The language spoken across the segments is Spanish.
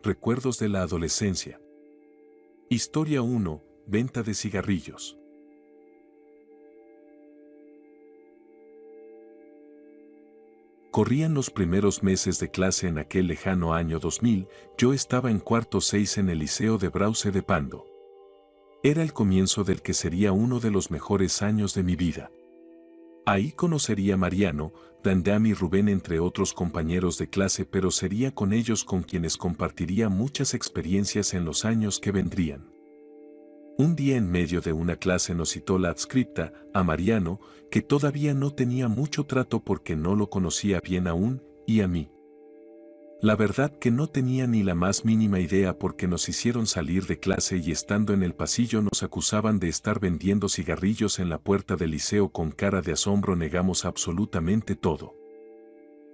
Recuerdos de la adolescencia. Historia 1. Venta de cigarrillos. Corrían los primeros meses de clase en aquel lejano año 2000, yo estaba en cuarto 6 en el Liceo de Brause de Pando. Era el comienzo del que sería uno de los mejores años de mi vida. Ahí conocería a Mariano, Dandam y Rubén entre otros compañeros de clase, pero sería con ellos con quienes compartiría muchas experiencias en los años que vendrían. Un día en medio de una clase nos citó la adscripta, a Mariano, que todavía no tenía mucho trato porque no lo conocía bien aún, y a mí. La verdad que no tenía ni la más mínima idea porque nos hicieron salir de clase y estando en el pasillo nos acusaban de estar vendiendo cigarrillos en la puerta del liceo. Con cara de asombro negamos absolutamente todo.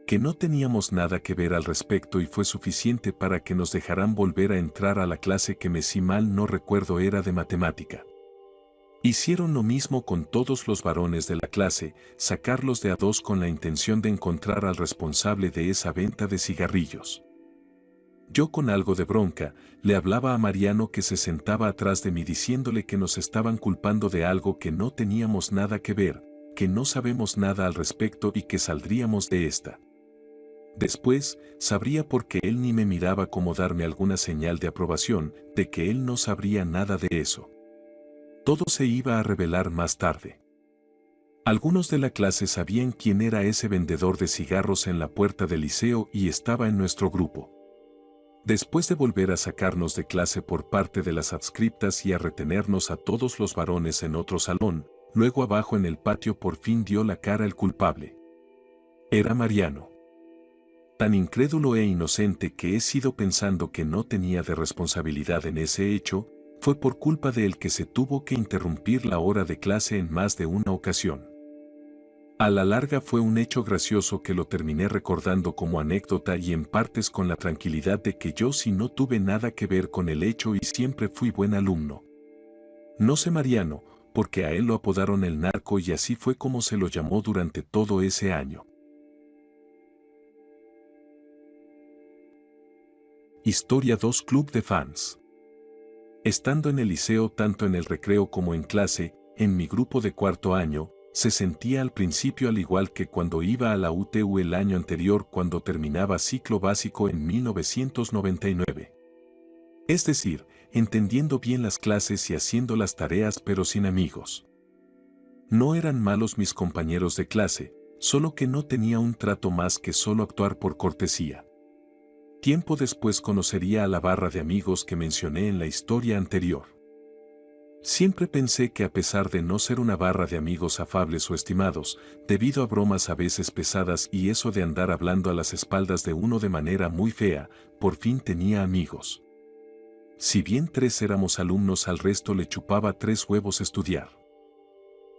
Que no teníamos nada que ver al respecto y fue suficiente para que nos dejaran volver a entrar a la clase que si mal no recuerdo era de matemática. Hicieron lo mismo con todos los varones de la clase, sacarlos de a dos con la intención de encontrar al responsable de esa venta de cigarrillos. Yo con algo de bronca, le hablaba a Mariano que se sentaba atrás de mí diciéndole que nos estaban culpando de algo que no teníamos nada que ver, que no sabemos nada al respecto y que saldríamos de esta. Después, sabría porque él ni me miraba como darme alguna señal de aprobación, de que él no sabría nada de eso. Todo se iba a revelar más tarde. Algunos de la clase sabían quién era ese vendedor de cigarros en la puerta del liceo y estaba en nuestro grupo. Después de volver a sacarnos de clase por parte de las adscriptas y a retenernos a todos los varones en otro salón, luego abajo en el patio por fin dio la cara el culpable. Era Mariano. Tan incrédulo e inocente que he sido pensando que no tenía de responsabilidad en ese hecho, fue por culpa de él que se tuvo que interrumpir la hora de clase en más de una ocasión. A la larga fue un hecho gracioso que lo terminé recordando como anécdota y en partes con la tranquilidad de que yo sí no tuve nada que ver con el hecho y siempre fui buen alumno. No sé Mariano, porque a él lo apodaron el narco y así fue como se lo llamó durante todo ese año. Historia 2. Club de fans. Estando en el liceo tanto en el recreo como en clase, en mi grupo de cuarto año, se sentía al principio al igual que cuando iba a la UTU el año anterior cuando terminaba ciclo básico en 1999. Es decir, entendiendo bien las clases y haciendo las tareas pero sin amigos. No eran malos mis compañeros de clase, solo que no tenía un trato más que solo actuar por cortesía. Tiempo después conocería a la barra de amigos que mencioné en la historia anterior. Siempre pensé que a pesar de no ser una barra de amigos afables o estimados, debido a bromas a veces pesadas y eso de andar hablando a las espaldas de uno de manera muy fea, por fin tenía amigos. Si bien 3 éramos alumnos, al resto le chupaba 3 huevos estudiar.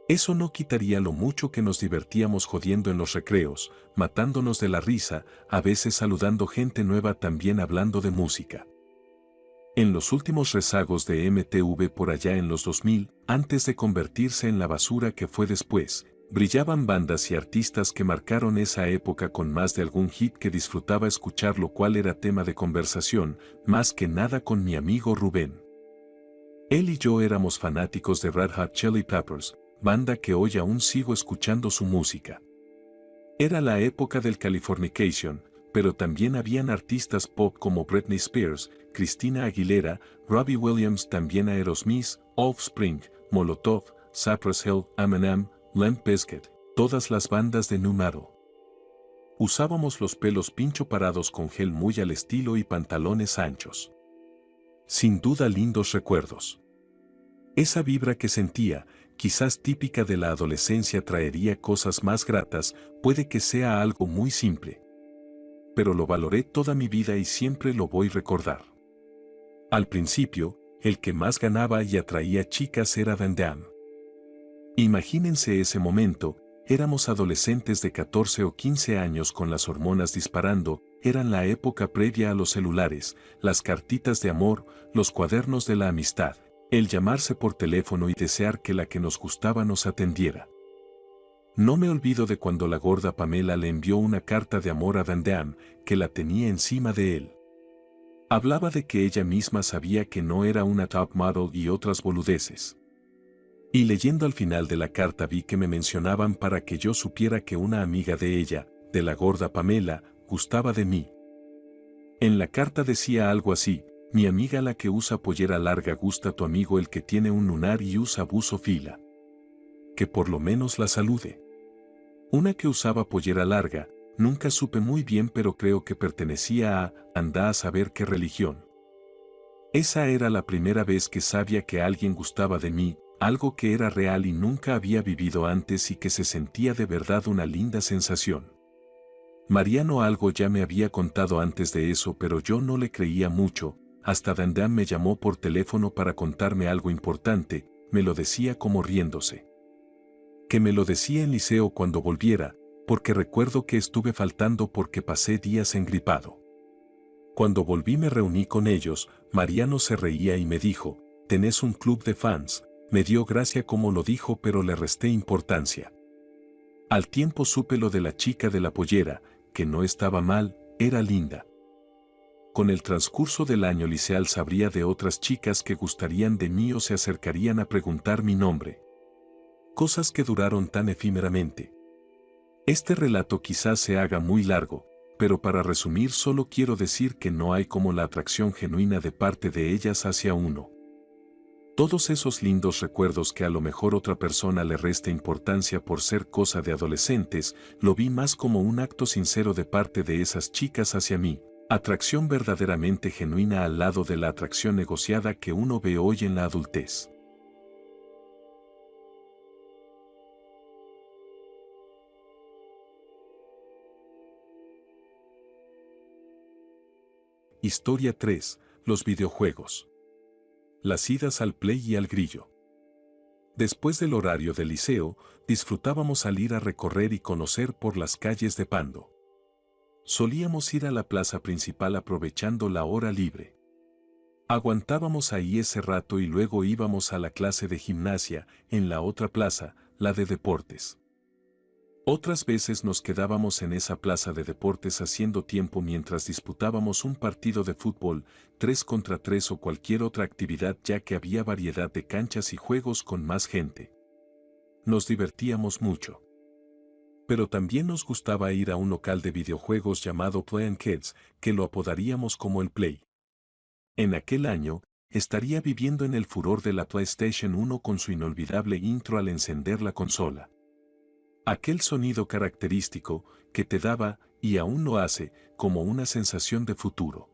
Eso no quitaría lo mucho que nos divertíamos jodiendo en los recreos, matándonos de la risa, a veces saludando gente nueva, también hablando de música. En los últimos rezagos de MTV por allá en los 2000, antes de convertirse en la basura que fue después, brillaban bandas y artistas que marcaron esa época con más de algún hit que disfrutaba escuchar, lo cual era tema de conversación, más que nada con mi amigo Rubén. Él y yo éramos fanáticos de Red Hot Chili Peppers, banda que hoy aún sigo escuchando su música. Era la época del Californication, pero también habían artistas pop como Britney Spears, Christina Aguilera, Robbie Williams, también Aerosmith, Offspring, Molotov, Cypress Hill, Eminem, Limp Bizkit, todas las bandas de nu metal. Usábamos los pelos pincho parados con gel muy al estilo y pantalones anchos. Sin duda lindos recuerdos. Esa vibra que sentía, quizás típica de la adolescencia, traería cosas más gratas, puede que sea algo muy simple. Pero lo valoré toda mi vida y siempre lo voy a recordar. Al principio, el que más ganaba y atraía chicas era Dandam. Imagínense ese momento, éramos adolescentes de 14 o 15 años con las hormonas disparando, eran la época previa a los celulares, las cartitas de amor, los cuadernos de la amistad. El llamarse por teléfono y desear que la que nos gustaba nos atendiera. No me olvido de cuando la gorda Pamela le envió una carta de amor a Dandam, que la tenía encima de él. Hablaba de que ella misma sabía que no era una top model y otras boludeces. Y leyendo al final de la carta vi que me mencionaban para que yo supiera que una amiga de ella, de la gorda Pamela, gustaba de mí. En la carta decía algo así: mi amiga la que usa pollera larga gusta tu amigo el que tiene un lunar y usa buzo fila. Que por lo menos la salude. Una que usaba pollera larga, nunca supe muy bien pero creo que pertenecía a, anda a saber qué religión. Esa era la primera vez que sabía que alguien gustaba de mí, algo que era real y nunca había vivido antes y que se sentía de verdad una linda sensación. Mariano algo ya me había contado antes de eso pero yo no le creía mucho, hasta Dandam me llamó por teléfono para contarme algo importante, me lo decía como riéndose. Que me lo decía en liceo cuando volviera, porque recuerdo que estuve faltando porque pasé días engripado. Cuando volví me reuní con ellos, Mariano se reía y me dijo, «Tenés un club de fans», me dio gracia como lo dijo pero le resté importancia. Al tiempo supe lo de la chica de la pollera, que no estaba mal, era linda. Con el transcurso del año liceal sabría de otras chicas que gustarían de mí o se acercarían a preguntar mi nombre. Cosas que duraron tan efímeramente. Este relato quizás se haga muy largo, pero para resumir solo quiero decir que no hay como la atracción genuina de parte de ellas hacia uno. Todos esos lindos recuerdos que a lo mejor otra persona le resta importancia por ser cosa de adolescentes, lo vi más como un acto sincero de parte de esas chicas hacia mí, atracción verdaderamente genuina al lado de la atracción negociada que uno ve hoy en la adultez. Historia 3. Los videojuegos. Las idas al Play y al Grillo. Después del horario del liceo, disfrutábamos salir a recorrer y conocer por las calles de Pando. Solíamos ir a la plaza principal aprovechando la hora libre. Aguantábamos ahí ese rato y luego íbamos a la clase de gimnasia, en la otra plaza, la de deportes. Otras veces nos quedábamos en esa plaza de deportes haciendo tiempo mientras disputábamos un partido de fútbol, 3 contra 3 o cualquier otra actividad ya que había variedad de canchas y juegos con más gente. Nos divertíamos mucho. Pero también nos gustaba ir a un local de videojuegos llamado Play and Kids, que lo apodaríamos como el Play. En aquel año, estaría viviendo en el furor de la PlayStation 1 con su inolvidable intro al encender la consola. Aquel sonido característico que te daba, y aún lo hace, como una sensación de futuro.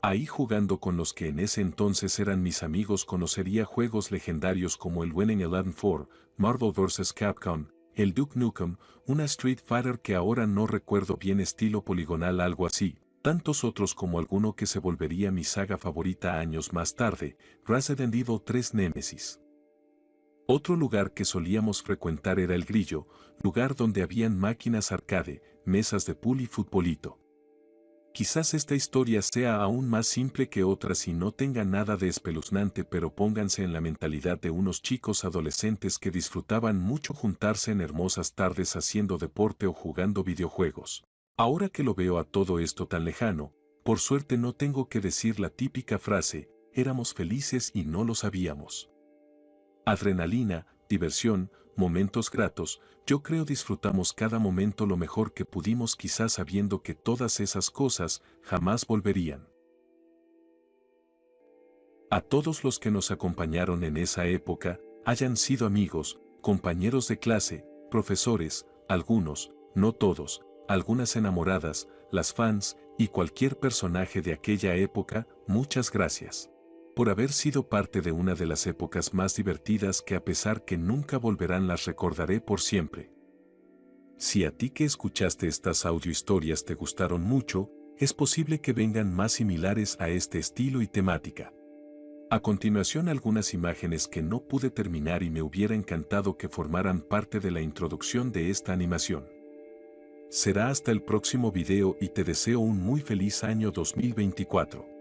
Ahí jugando con los que en ese entonces eran mis amigos conocería juegos legendarios como el Winning Eleven 4, Marvel vs. Capcom, el Duke Nukem, una Street Fighter que ahora no recuerdo bien estilo poligonal algo así, tantos otros como alguno que se volvería mi saga favorita años más tarde, Resident Evil 3 Nemesis. Otro lugar que solíamos frecuentar era el Grillo, lugar donde habían máquinas arcade, mesas de pool y futbolito. Quizás esta historia sea aún más simple que otras y no tenga nada de espeluznante, pero pónganse en la mentalidad de unos chicos adolescentes que disfrutaban mucho juntarse en hermosas tardes haciendo deporte o jugando videojuegos. Ahora que lo veo a todo esto tan lejano, por suerte no tengo que decir la típica frase, éramos felices y no lo sabíamos. Adrenalina, diversión, momentos gratos, yo creo disfrutamos cada momento lo mejor que pudimos quizás sabiendo que todas esas cosas jamás volverían. A todos los que nos acompañaron en esa época, hayan sido amigos, compañeros de clase, profesores, algunos, no todos, algunas enamoradas, las fans y cualquier personaje de aquella época, muchas gracias. Por haber sido parte de una de las épocas más divertidas que a pesar que nunca volverán las recordaré por siempre. Si a ti que escuchaste estas audiohistorias te gustaron mucho, es posible que vengan más similares a este estilo y temática. A continuación algunas imágenes que no pude terminar y me hubiera encantado que formaran parte de la introducción de esta animación. Será hasta el próximo video y te deseo un muy feliz año 2024.